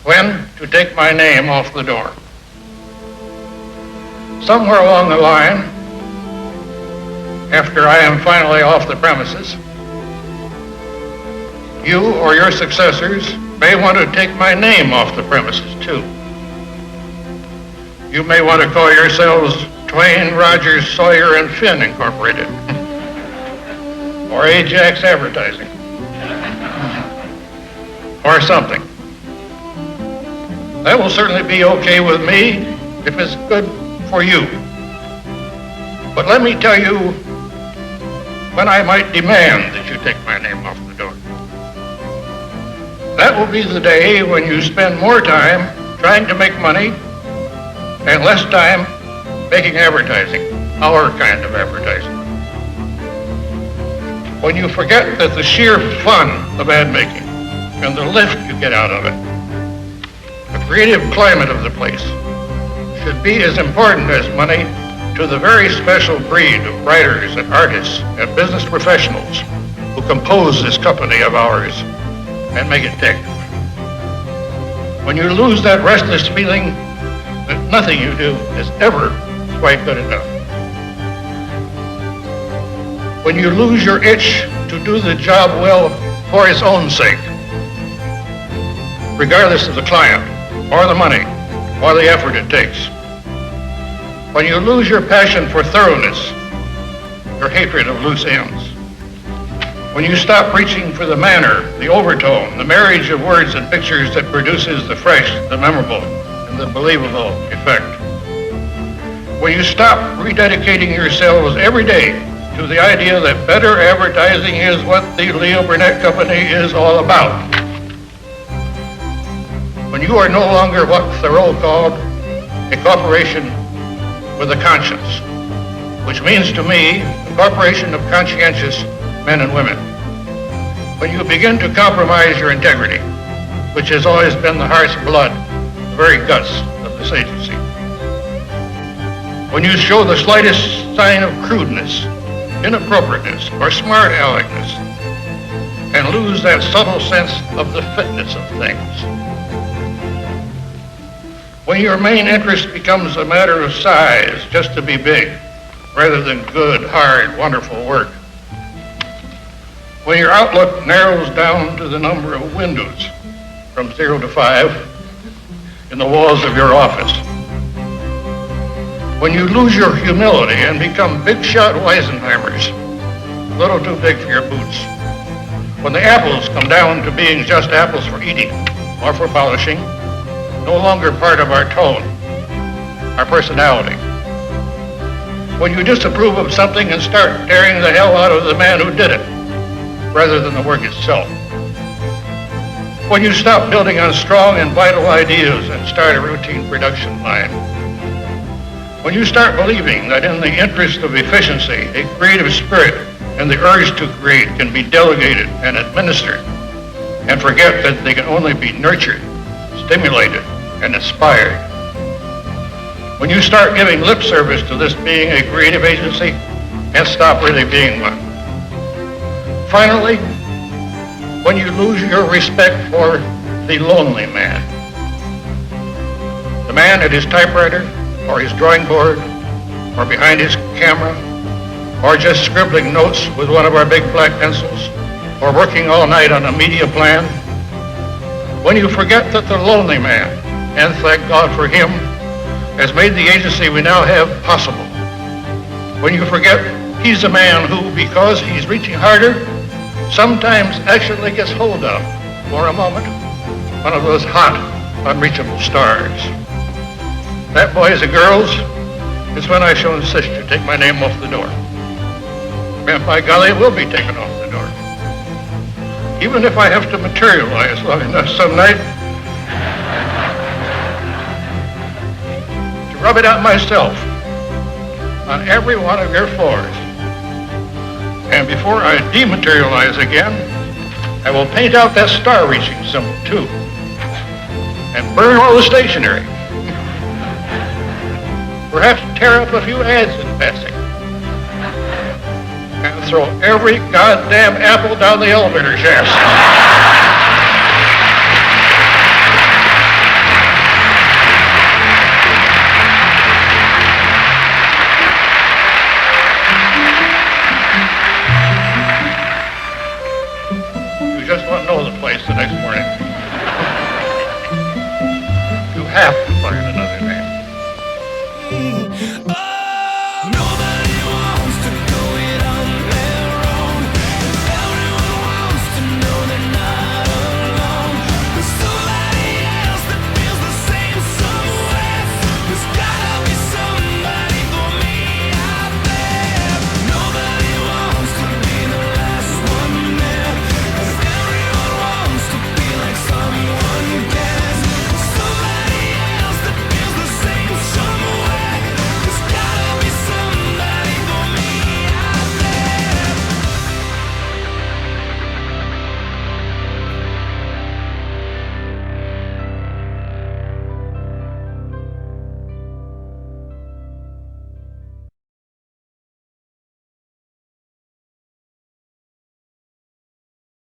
when to take my name off the door. Somewhere along the line, after I am finally off the premises, you or your successors may want to take my name off the premises too. You may want to call yourselves Twain, Rogers, Sawyer, and Finn Incorporated, or Ajax Advertising, or something. That will certainly be okay with me if it's good for you. But let me tell you when I might demand that you take my name off the door. That will be the day when you spend more time trying to make money and less time making advertising, our kind of advertising. When you forget that the sheer fun of ad making and the lift you get out of it, the creative climate of the place, should be as important as money to the very special breed of writers and artists and business professionals who compose this company of ours and make it tick. When you lose that restless feeling that nothing you do is ever quite good enough. When you lose your itch to do the job well for its own sake, regardless of the client or the money or the effort it takes. When you lose your passion for thoroughness, your hatred of loose ends. When you stop reaching for the manner, the overtone, the marriage of words and pictures that produces the fresh, the memorable, and the believable effect. When you stop rededicating yourselves every day to the idea that better advertising is what the Leo Burnett Company is all about. When you are no longer what Thoreau called a corporation with a conscience, which means to me a corporation of conscientious men and women. When you begin to compromise your integrity, which has always been the heart's blood, the very guts of this agency. When you show the slightest sign of crudeness, inappropriateness, or smart aleckness, and lose that subtle sense of the fitness of things. When your main interest becomes a matter of size, just to be big, rather than good, hard, wonderful work. When your outlook narrows down to the number of windows from 0 to 5 in the walls of your office. When you lose your humility and become big-shot Weisenheimers, a little too big for your boots. When the apples come down to being just apples for eating or for polishing, no longer part of our tone, our personality. When you disapprove of something and start tearing the hell out of the man who did it, rather than the work itself. When you stop building on strong and vital ideas and start a routine production line. When you start believing that in the interest of efficiency, a creative spirit and the urge to create can be delegated and administered, and forget that they can only be nurtured, stimulated, and inspired. When you start giving lip service to this being a creative agency and stop really being one. Finally, when you lose your respect for the lonely man, the man at his typewriter or his drawing board or behind his camera or just scribbling notes with one of our big black pencils or working all night on a media plan, when you forget that the lonely man, and thank God for him, has made the agency we now have possible, when you forget he's a man who, because he's reaching harder, sometimes actually gets hold of, for a moment, one of those hot, unreachable stars. That, boys and girls, is when I shall insist you take my name off the door. And by golly, it will be taken off the door. Even if I have to materialize long enough some night to rub it out myself on every one of your floors. And before I dematerialize again, I will paint out that star-reaching symbol, too, and burn all the stationery. Perhaps tear up a few ads in passing, and throw every goddamn apple down the elevator shaft. just won't know the place the next morning. You have